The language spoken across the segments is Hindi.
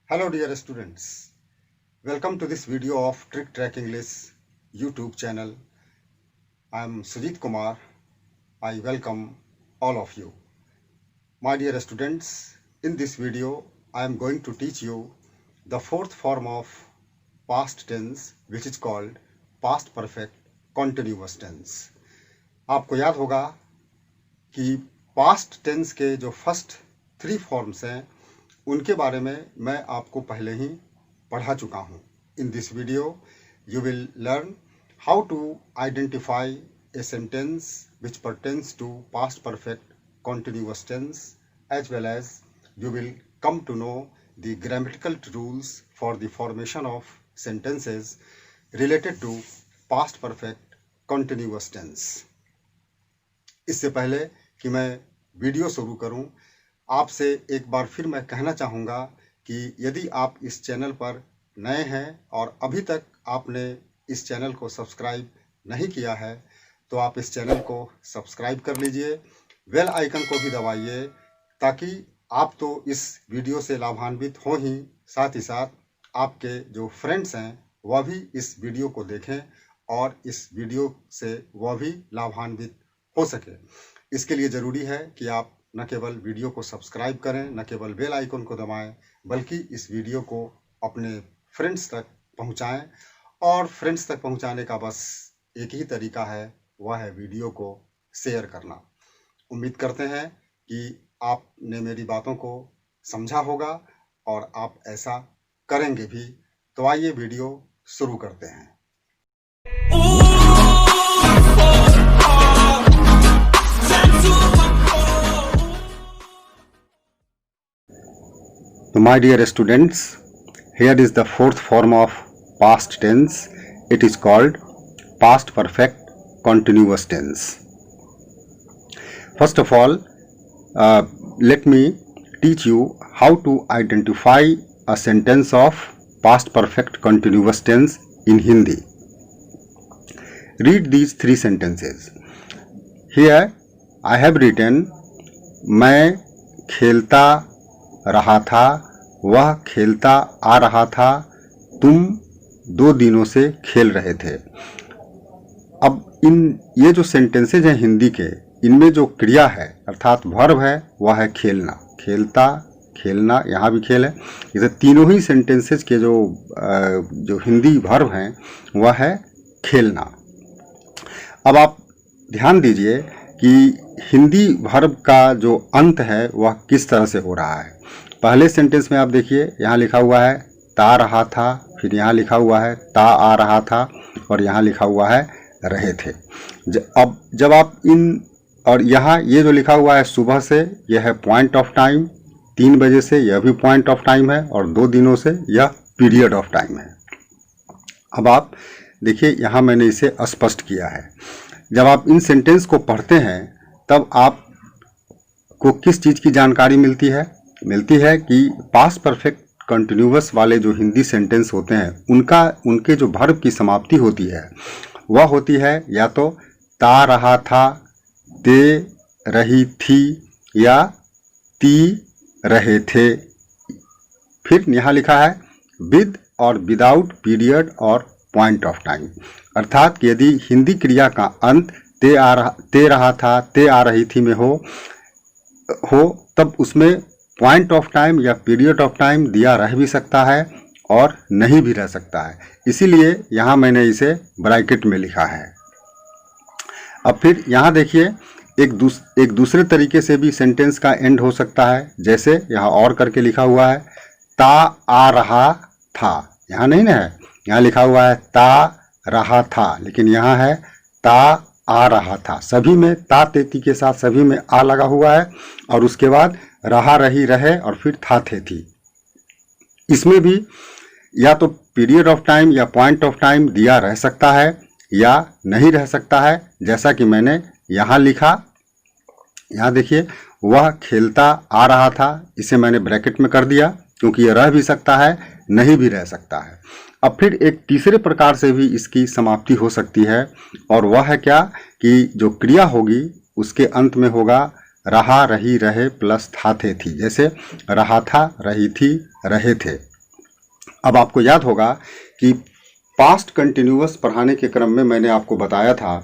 Hello dear students, welcome to this video of Trick Track English YouTube channel. I am Sujit Kumar. I welcome all of you. My dear students, in this video I am going to teach you the fourth form of past tense which is called past perfect continuous tense. आपको याद होगा कि past tense के जो first 3 forms हैं उनके बारे में मैं आपको पहले ही पढ़ा चुका हूँ. In this video, you will learn how to identify a sentence which pertains to past perfect continuous tense, as well as you will come to know the grammatical rules for the formation of sentences related to past perfect continuous tense. इससे पहले कि मैं वीडियो शुरू करूं, आपसे एक बार फिर मैं कहना चाहूँगा कि यदि आप इस चैनल पर नए हैं और अभी तक आपने इस चैनल को सब्सक्राइब नहीं किया है तो आप इस चैनल को सब्सक्राइब कर लीजिए, बेल आइकन को भी दबाइए ताकि आप तो इस वीडियो से लाभान्वित हो ही साथ आपके जो फ्रेंड्स हैं वह भी इस वीडियो को देखें और इस वीडियो से वह भी लाभान्वित हो सके. इसके लिए ज़रूरी है कि आप न केवल वीडियो को सब्सक्राइब करें, न केवल बेल आइकन को दबाएं, बल्कि इस वीडियो को अपने फ्रेंड्स तक पहुंचाएं. और फ्रेंड्स तक पहुंचाने का बस एक ही तरीका है, वह है वीडियो को शेयर करना. उम्मीद करते हैं कि आपने मेरी बातों को समझा होगा और आप ऐसा करेंगे भी. तो आइए वीडियो शुरू करते हैं. So my dear students, here is the fourth form of past tense. It is called past perfect continuous tense. First of all, let me teach you how to identify a sentence of past perfect continuous tense in Hindi. Read these 3 sentences. Here I have written, मैं खेलता रहा था, वह खेलता आ रहा था, तुम 2 दिनों से खेल रहे थे. अब ये जो सेंटेंसेज हैं हिंदी के, इनमें जो क्रिया है अर्थात वर्ब है वह है खेलना. खेलता, खेलना, यहाँ भी खेल है. इसे तीनों ही सेंटेंसेज के जो हिंदी वर्ब हैं वह है खेलना. अब आप ध्यान दीजिए कि हिंदी वर्ब का जो अंत है वह किस तरह से हो रहा है. पहले सेंटेंस में आप देखिए, यहाँ लिखा हुआ है ता रहा था, फिर यहाँ लिखा हुआ है ता आ रहा था और यहाँ लिखा हुआ है रहे थे. अब जब आप और यहाँ ये जो लिखा हुआ है सुबह से, यह है पॉइंट ऑफ टाइम, 3 बजे से यह भी पॉइंट ऑफ टाइम है और 2 दिनों से यह पीरियड ऑफ टाइम है. अब आप देखिए यहाँ मैंने इसे स्पष्ट किया है. जब आप इन सेंटेंस को पढ़ते हैं तब आपको किस चीज़ की जानकारी मिलती है कि पास्ट परफेक्ट कंटिन्यूअस वाले जो हिंदी सेंटेंस होते हैं उनके जो वर्ब की समाप्ति होती है वह होती है या तो ता रहा था, ते रही थी या ती रहे थे. फिर यहाँ लिखा है विद और विदाउट पीरियड और पॉइंट ऑफ टाइम. अर्थात यदि हिंदी क्रिया का अंत ते रहा था, ते आ रही थी में हो तब उसमें पॉइंट ऑफ टाइम या पीरियड ऑफ टाइम दिया रह भी सकता है और नहीं भी रह सकता है. इसीलिए यहाँ मैंने इसे ब्रैकेट में लिखा है. अब फिर यहाँ देखिए एक दूसरे तरीके से भी सेंटेंस का एंड हो सकता है. जैसे यहाँ और करके लिखा हुआ है ता आ रहा था, यहाँ नहीं ना है, यहाँ लिखा हुआ है ता रहा था, लेकिन यहाँ है ता आ रहा था. सभी में ता तेती के साथ सभी में आ लगा हुआ है और उसके बाद रहा रही रहे और फिर था थे थी. इसमें भी या तो पीरियड ऑफ टाइम या पॉइंट ऑफ टाइम दिया रह सकता है या नहीं रह सकता है. जैसा कि मैंने यहाँ लिखा, यहाँ देखिए वह खेलता आ रहा था, इसे मैंने ब्रैकेट में कर दिया क्योंकि यह रह भी सकता है, नहीं भी रह सकता है. अब फिर एक तीसरे प्रकार से भी इसकी समाप्ति हो सकती है और वह है क्या कि जो क्रिया होगी उसके अंत में होगा रहा रही रहे प्लस था थे थी. जैसे रहा था, रही थी, रहे थे. अब आपको याद होगा कि पास्ट कंटिन्यूअस पढ़ाने के क्रम में मैंने आपको बताया था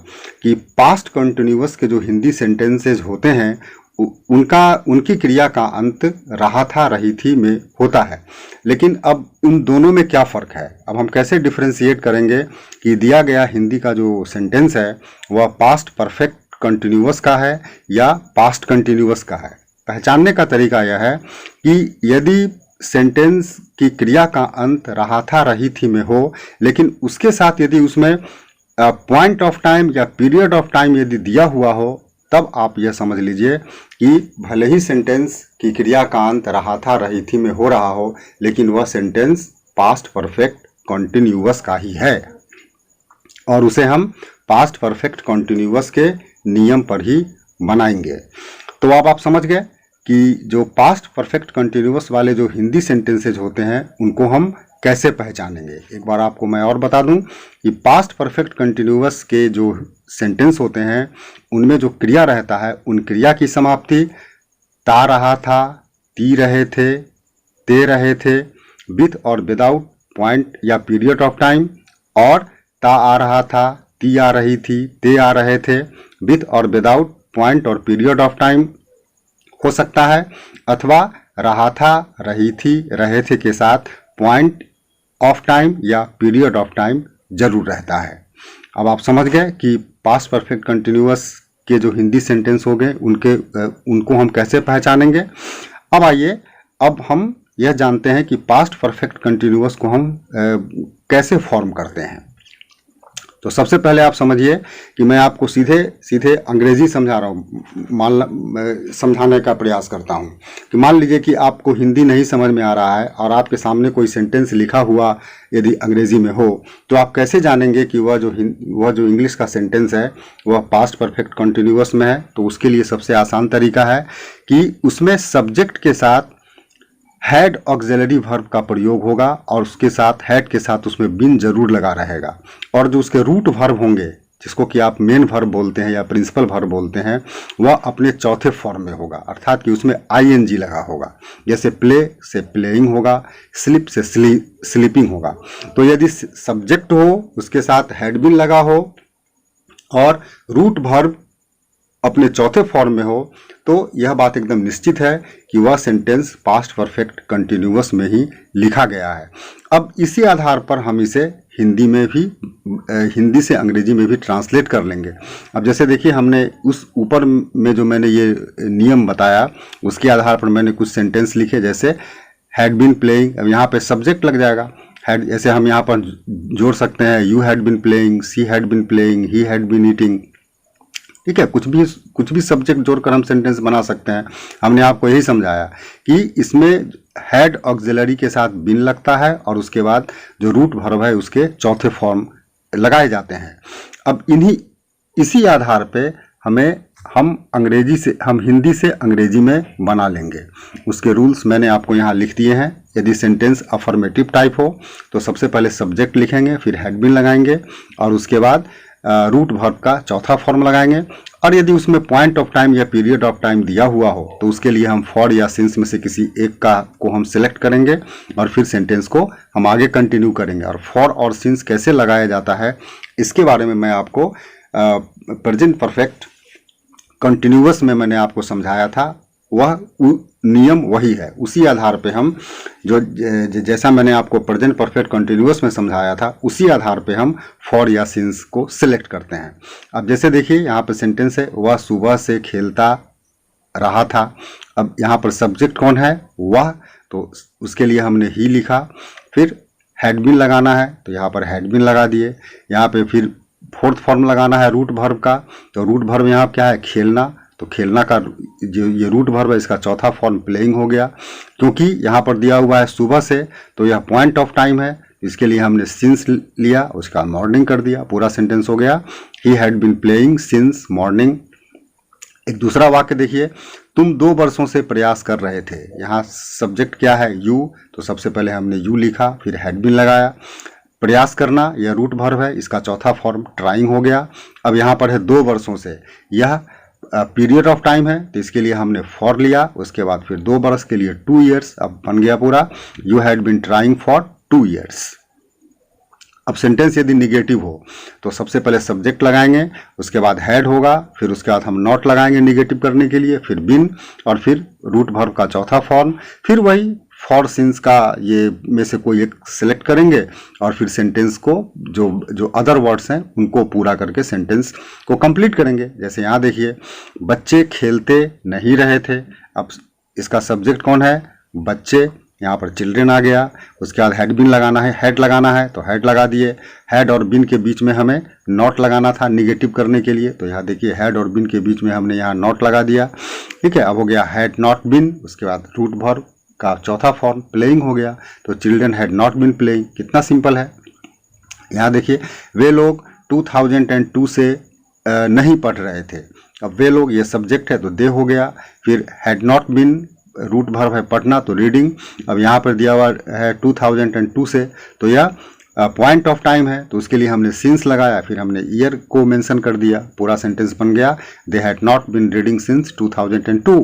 कि पास्ट कंटिन्यूअस के जो हिंदी सेंटेंसेज होते हैं उनकी क्रिया का अंत रहा था रही थी में होता है। लेकिन अब इन दोनों में क्या फ़र्क है, अब हम कैसे डिफ्रेंशिएट करेंगे कि दिया गया हिंदी का जो सेंटेंस है वह पास्ट परफेक्ट कंटिन्यूअस का है या पास्ट कंटिन्यूअस का है। पहचानने का तरीका यह है कि यदि सेंटेंस की क्रिया का अंत रहा था रही थी में हो, लेकिन उसके साथ यदि उसमें पॉइंट ऑफ टाइम या पीरियड ऑफ टाइम यदि दिया हुआ हो, तब आप यह समझ लीजिए कि भले ही सेंटेंस की क्रिया का अंत रहा था रही थी में हो रहा हो, लेकिन वह सेंटेंस पास्ट परफेक्ट कंटिन्यूअस का ही है और उसे हम पास्ट परफेक्ट कंटिन्यूअस के नियम पर ही बनाएंगे। तो अब आप समझ गए कि जो पास्ट परफेक्ट कंटिन्यूअस वाले जो हिंदी सेंटेंसेज होते हैं उनको हम कैसे पहचानेंगे। एक बार आपको मैं और बता दूं कि पास्ट परफेक्ट कंटिन्यूअस के जो सेंटेंस होते हैं उनमें जो क्रिया रहता है, उन क्रिया की समाप्ति ता रहा था, ती रहे थे, ते रहे थे, विथ और विदाउट पॉइंट या पीरियड ऑफ टाइम, और ता आ रहा था, ती आ रही थी, ते आ रहे थे, विथ और विदाउट पॉइंट और पीरियड ऑफ टाइम हो सकता है, अथवा रहा था, रही थी, रहे थे के साथ पॉइंट ऑफ टाइम या पीरियड ऑफ टाइम जरूर रहता है। अब आप समझ गए कि पास्ट परफेक्ट कंटिन्यूअस के जो हिंदी सेंटेंस हो गए उनको हम कैसे पहचानेंगे। अब आइए, अब हम यह जानते हैं कि पास्ट परफेक्ट कंटिन्यूअस को हम कैसे फॉर्म करते हैं। तो सबसे पहले आप समझिए कि मैं आपको सीधे सीधे अंग्रेजी समझा रहा हूँ, समझाने का प्रयास करता हूँ कि मान लीजिए कि आपको हिंदी नहीं समझ में आ रहा है और आपके सामने कोई सेंटेंस लिखा हुआ यदि अंग्रेजी में हो, तो आप कैसे जानेंगे कि वह जो इंग्लिश का सेंटेंस है वह पास्ट परफेक्ट कंटिन्यूअस में है। तो उसके लिए सबसे आसान तरीका है कि उसमें सब्जेक्ट के साथ हैड ऑक्सिलरी वर्ब का प्रयोग होगा और उसके साथ हैड के साथ उसमें बिन जरूर लगा रहेगा, और जो उसके रूट वर्ब होंगे जिसको कि आप मेन वर्ब बोलते हैं या प्रिंसिपल वर्ब बोलते हैं, वह अपने चौथे फॉर्म में होगा, अर्थात कि उसमें आईएनजी लगा होगा। जैसे प्ले से प्लेइंग होगा, स्लिप से स्लीपिंग होगा। तो यदि सब्जेक्ट हो उसके साथ हैड बिन लगा हो और रूट वर्ब अपने चौथे फॉर्म में हो, तो यह बात एकदम निश्चित है कि वह सेंटेंस पास्ट परफेक्ट कंटिन्यूअस में ही लिखा गया है। अब इसी आधार पर हम इसे हिंदी से अंग्रेजी में भी ट्रांसलेट कर लेंगे। अब जैसे देखिए, हमने उस ऊपर में जो मैंने ये नियम बताया उसके आधार पर मैंने कुछ सेंटेंस लिखे, जैसे हैड बीन प्लेइंग। अब यहाँ पे सब्जेक्ट लग जाएगा हैड, ऐसे हम यहाँ पर जोड़ सकते हैं you had been playing, she had been playing, he had been eating. ठीक है, कुछ भी सब्जेक्ट जोड़कर हम सेंटेंस बना सकते हैं। हमने आपको यही समझाया कि इसमें हैड ऑक्सिलरी के साथ बिन लगता है और उसके बाद जो रूट वर्ब है उसके चौथे फॉर्म लगाए जाते हैं। अब इसी आधार पे हम हिंदी से अंग्रेजी में बना लेंगे। उसके रूल्स मैंने आपको यहाँ लिख दिए हैं। यदि सेंटेंस अफर्मेटिव टाइप हो तो सबसे पहले सब्जेक्ट लिखेंगे, फिर हैड बिन लगाएंगे और उसके बाद रूट वर्ब का चौथा फॉर्म लगाएंगे। और यदि उसमें पॉइंट ऑफ टाइम या पीरियड ऑफ टाइम दिया हुआ हो तो उसके लिए हम फॉर या सिंस में से किसी एक को हम सिलेक्ट करेंगे और फिर सेंटेंस को हम आगे कंटिन्यू करेंगे। और फॉर और सिंस कैसे लगाया जाता है इसके बारे में मैं आपको प्रेजेंट परफेक्ट कंटिन्यूअस में मैंने आपको समझाया था। वह नियम वही है, उसी आधार पे हम जैसा मैंने आपको प्रेजेंट परफेक्ट कंटिन्यूअस में समझाया था उसी आधार पे हम फॉर या सिंस को सिलेक्ट करते हैं। अब जैसे देखिए यहाँ पे सेंटेंस है, वह सुबह से खेलता रहा था। अब यहाँ पर सब्जेक्ट कौन है? वह, तो उसके लिए हमने ही लिखा। फिर हैड बिन लगाना है तो यहाँ पर हैड बिन लगा दिए। यहाँ पे फिर फोर्थ फॉर्म लगाना है रूट वर्ब का, तो रूट वर्ब यहाँ क्या है? खेलना। तो खेलना का जो ये रूट वर्ब है इसका चौथा फॉर्म प्लेइंग हो गया। क्योंकि यहाँ पर दिया हुआ है सुबह से तो यह पॉइंट ऑफ टाइम है, इसके लिए हमने सिंस लिया, उसका मॉर्निंग कर दिया, पूरा सेंटेंस हो गया he had been playing since morning. एक दूसरा वाक्य देखिए, तुम 2 वर्षों से प्रयास कर रहे थे। यहाँ सब्जेक्ट क्या है? यू, तो सबसे पहले हमने यू लिखा, फिर हैड बिन लगाया। प्रयास करना यह रूट वर्ब है, इसका चौथा फॉर्म ट्राइंग हो गया। अब यहाँ पर है 2 वर्षों से, यह पीरियड ऑफ टाइम है तो इसके लिए हमने फॉर लिया, उसके बाद फिर 2 वर्ष के लिए 2 ईयर्स, अब बन गया पूरा you had been trying for 2 years। अब सेंटेंस यदि निगेटिव हो तो सबसे पहले सब्जेक्ट लगाएंगे, उसके बाद हैड होगा, फिर उसके बाद हम नॉट लगाएंगे निगेटिव करने के लिए, फिर बिन, और फिर रूट वर्ब का चौथा फॉर्म, फिर वही फॉर सिंस का ये में से कोई एक सिलेक्ट करेंगे और फिर सेंटेंस को जो अदर वर्ड्स हैं उनको पूरा करके सेंटेंस को कंप्लीट करेंगे। जैसे यहाँ देखिए, बच्चे खेलते नहीं रहे थे। अब इसका सब्जेक्ट कौन है? बच्चे, यहाँ पर चिल्ड्रेन आ गया। उसके बाद हैड बिन लगाना है, हेड लगाना है तो हेड लगा दिए। हैड और बिन के बीच में हमें नॉट लगाना था निगेटिव करने के लिए, तो यहाँ देखिए हैड और बिन के बीच में हमने यहाँ नॉट लगा दिया। ठीक है, अब हो गया हैड नॉट बिन। उसके बाद रूट वर्ब का चौथा फॉर्म प्लेइंग हो गया, तो children had not been playing. कितना सिंपल है। यहाँ देखिए, वे लोग 2002 से नहीं पढ़ रहे थे। अब वे लोग ये सब्जेक्ट है तो दे हो गया, फिर had not been root verb है पढ़ना तो रीडिंग। अब यहाँ पर दिया हुआ है 2002 से, तो यह पॉइंट ऑफ टाइम है तो उसके लिए हमने सिंस लगाया, फिर हमने ईयर को मेंशन कर दिया, पूरा सेंटेंस बन गया they had not been reading since 2002।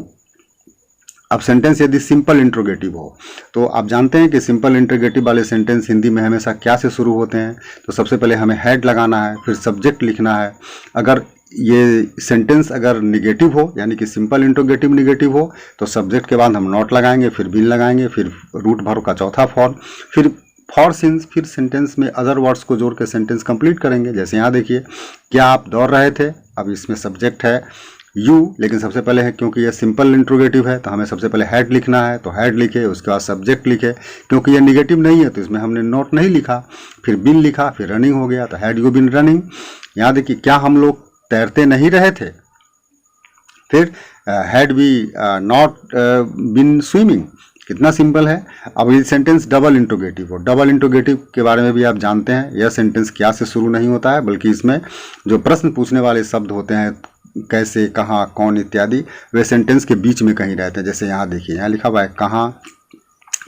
अब सेंटेंस यदि सिंपल इंट्रोगेटिव हो तो आप जानते हैं कि सिंपल इंट्रोगेटिव वाले सेंटेंस हिंदी में हमेशा क्या से शुरू होते हैं? तो सबसे पहले हमें हैड लगाना है, फिर सब्जेक्ट लिखना है। अगर ये सेंटेंस अगर निगेटिव हो यानी कि सिंपल इंट्रोगेटिव निगेटिव हो तो सब्जेक्ट के बाद हम नॉट लगाएंगे, फिर बिन लगाएंगे, फिर रूट वर्ब का चौथा फॉर्म, फिर फॉर सिंस, फिर सेंटेंस में अदर वर्ड्स को जोड़ के सेंटेंस कंप्लीट करेंगे। जैसे यहाँ देखिए, क्या आप दौड़ रहे थे? अब इसमें सब्जेक्ट है यू, लेकिन सबसे पहले है क्योंकि यह सिंपल इंट्रोगेटिव है तो हमें सबसे पहले हैड लिखना है, तो हैड लिखे, उसके बाद सब्जेक्ट लिखे। क्योंकि यह निगेटिव नहीं है तो इसमें हमने नॉट नहीं लिखा, फिर बिन लिखा, फिर रनिंग हो गया तो हैड यू बिन रनिंग। यहाँ देखिए, क्या हम लोग तैरते नहीं रहे थे? फिर had we not been swimming. कितना सिंपल है। अब ये सेंटेंस डबल इंट्रोगेटिव हो, डबल इंट्रोगेटिव के बारे में भी आप जानते हैं, यह सेंटेंस क्या से शुरू नहीं होता है बल्कि इसमें जो प्रश्न पूछने वाले शब्द होते हैं, कैसे, कहाँ, कौन इत्यादि, वे सेंटेंस के बीच में कहीं रहते हैं। जैसे यहाँ देखिए, यहाँ लिखा हुआ है कहाँ,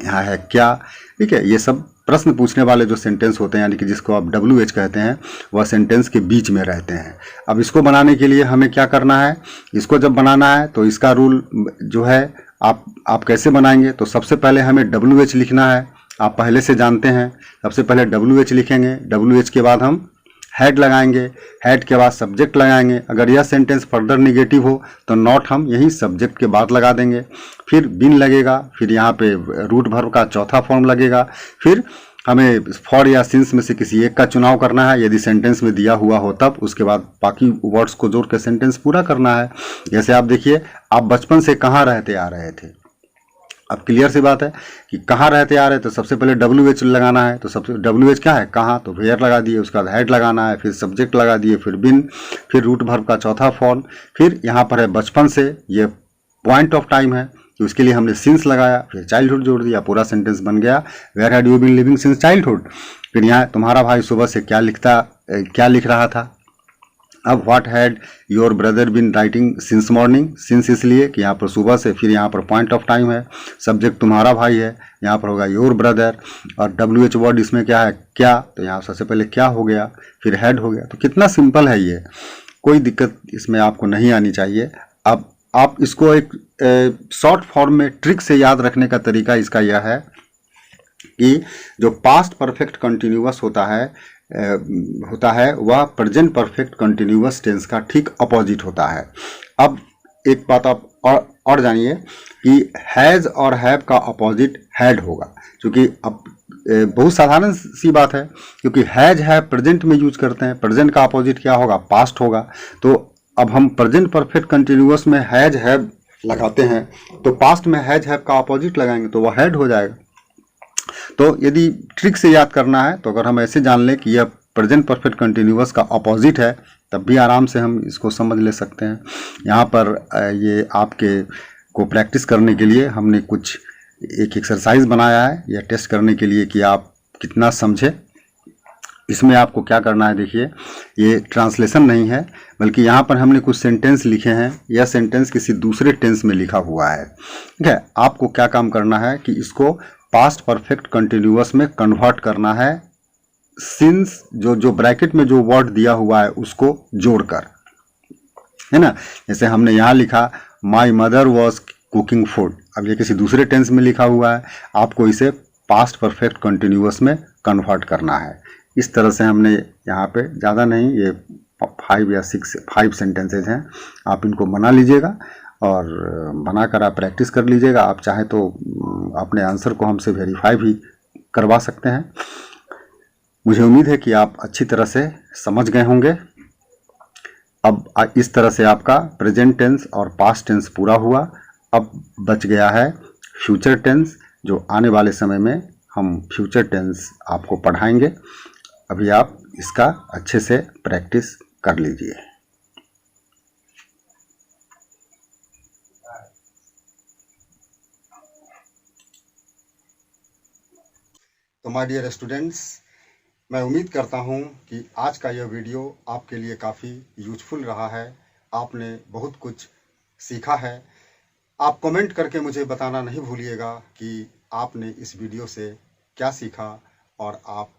यहाँ है क्या। ठीक है, ये सब प्रश्न पूछने वाले जो सेंटेंस होते हैं यानी कि जिसको आप WH कहते हैं, वह सेंटेंस के बीच में रहते हैं। अब इसको बनाने के लिए हमें क्या करना है? इसको जब बनाना है तो इसका रूल जो है आप कैसे बनाएंगे? तो सबसे पहले हमें WH लिखना है, आप पहले से जानते हैं। सबसे पहले WH लिखेंगे, WH के बाद हम हैड लगाएंगे, हैड के बाद सब्जेक्ट लगाएंगे। अगर यह सेंटेंस फर्दर निगेटिव हो तो नॉट हम यही सब्जेक्ट के बाद लगा देंगे, फिर बिन लगेगा, फिर यहाँ पे रूट वर्ब का चौथा फॉर्म लगेगा, फिर हमें फॉर या सिंस में से किसी एक का चुनाव करना है यदि सेंटेंस में दिया हुआ हो तब। उसके बाद बाकी वर्ड्स को जोड़ के सेंटेंस पूरा करना है। जैसे आप देखिए, आप बचपन से कहाँ रहते आ रहे थे। अब क्लियर सी बात है कि कहाँ रहते आ रहे, तो सबसे पहले WH लगाना है, तो सबसे WH क्या है? कहाँ, तो वेयर लगा दिए, उसके बाद हैड लगाना है, फिर सब्जेक्ट लगा दिए, फिर बिन, फिर रूट वर्ब का चौथा फॉर्म, फिर यहाँ पर है बचपन से, ये पॉइंट ऑफ टाइम है तो उसके लिए हमने सिंस लगाया, फिर चाइल्डहुड जोड़ दिया, पूरा सेंटेंस बन गया where had you been living since childhood. फिर यहाँ तुम्हारा भाई सुबह से क्या लिख रहा था। अब what had your brother bin writing since morning, since इसलिए कि यहाँ पर सुबह से, फिर यहाँ पर पॉइंट ऑफ टाइम है, सब्जेक्ट तुम्हारा भाई है, यहाँ पर होगा योर ब्रदर, और WH वर्ड इसमें क्या है? क्या, तो यहाँ सबसे पहले क्या हो गया, फिर हैड हो गया। तो कितना सिंपल है ये, कोई दिक्कत इसमें आपको नहीं आनी चाहिए। अब आप इसको एक शॉर्ट फॉर्म में ट्रिक से याद रखने का तरीका इसका यह है कि जो पास्ट परफेक्ट कंटिन्यूअस होता है वह प्रेजेंट परफेक्ट कंटिन्यूअस टेंस का ठीक अपोजिट होता है। अब एक बात आप और जानिए कि हैज़ और हैव का अपोजिट हैड होगा, क्योंकि अब बहुत साधारण सी बात है, क्योंकि हैज हैव प्रेजेंट में यूज करते हैं, प्रेजेंट का अपोजिट क्या होगा? पास्ट होगा। तो अब हम प्रेजेंट परफेक्ट कंटिन्यूअस में हैज हैव लगाते हैं तो पास्ट में हैज हैव का अपोजिट लगाएंगे तो वह हैड हो जाएगा। तो यदि ट्रिक से याद करना है तो अगर हम ऐसे जान लें कि यह प्रेजेंट परफेक्ट कंटिन्यूअस का अपोजिट है तब भी आराम से हम इसको समझ ले सकते हैं। यहाँ पर ये आपके को प्रैक्टिस करने के लिए हमने कुछ एक एक्सरसाइज बनाया है या टेस्ट करने के लिए कि आप कितना समझे। इसमें आपको क्या करना है, देखिए ये ट्रांसलेशन नहीं है बल्कि यहाँ पर हमने कुछ सेंटेंस लिखे हैं, यह सेंटेंस किसी दूसरे टेंस में लिखा हुआ है। ठीक है, आपको क्या काम करना है कि इसको पास्ट परफेक्ट कंटिन्यूअस में कन्वर्ट करना है, सिंस जो ब्रैकेट में जो वर्ड दिया हुआ है उसको जोड़कर, है ना। जैसे हमने यहाँ लिखा my mother was cooking food, अब ये किसी दूसरे टेंस में लिखा हुआ है, आपको इसे पास्ट परफेक्ट कंटिन्यूअस में कन्वर्ट करना है। इस तरह से हमने यहाँ पे ज़्यादा नहीं, ये 5 या 5 सेंटेंसेज हैं, आप इनको बना लीजिएगा और बनाकर आप प्रैक्टिस कर लीजिएगा। आप चाहे तो अपने आंसर को हमसे वेरीफाई भी करवा सकते हैं। मुझे उम्मीद है कि आप अच्छी तरह से समझ गए होंगे। अब इस तरह से आपका प्रेजेंट टेंस और पास्ट टेंस पूरा हुआ। अब बच गया है फ्यूचर टेंस, जो आने वाले समय में हम फ्यूचर टेंस आपको पढ़ाएंगे। अभी आप इसका अच्छे से प्रैक्टिस कर लीजिए। तो माय डियर स्टूडेंट्स, मैं उम्मीद करता हूं कि आज का यह वीडियो आपके लिए काफ़ी यूजफुल रहा है। आपने बहुत कुछ सीखा है। आप कमेंट करके मुझे बताना नहीं भूलिएगा कि आपने इस वीडियो से क्या सीखा और आप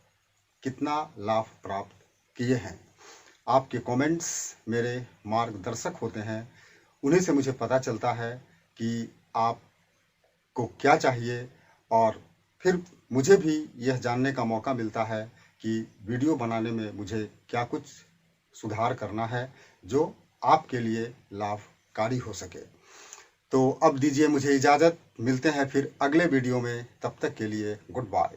कितना लाभ प्राप्त किए हैं। आपके कमेंट्स मेरे मार्गदर्शक होते हैं। उन्हीं से मुझे पता चलता है कि आपको क्या चाहिए, और फिर मुझे भी यह जानने का मौका मिलता है कि वीडियो बनाने में मुझे क्या कुछ सुधार करना है जो आपके लिए लाभकारी हो सके। तो अब दीजिए मुझे इजाज़त, मिलते हैं फिर अगले वीडियो में। तब तक के लिए गुड बाय।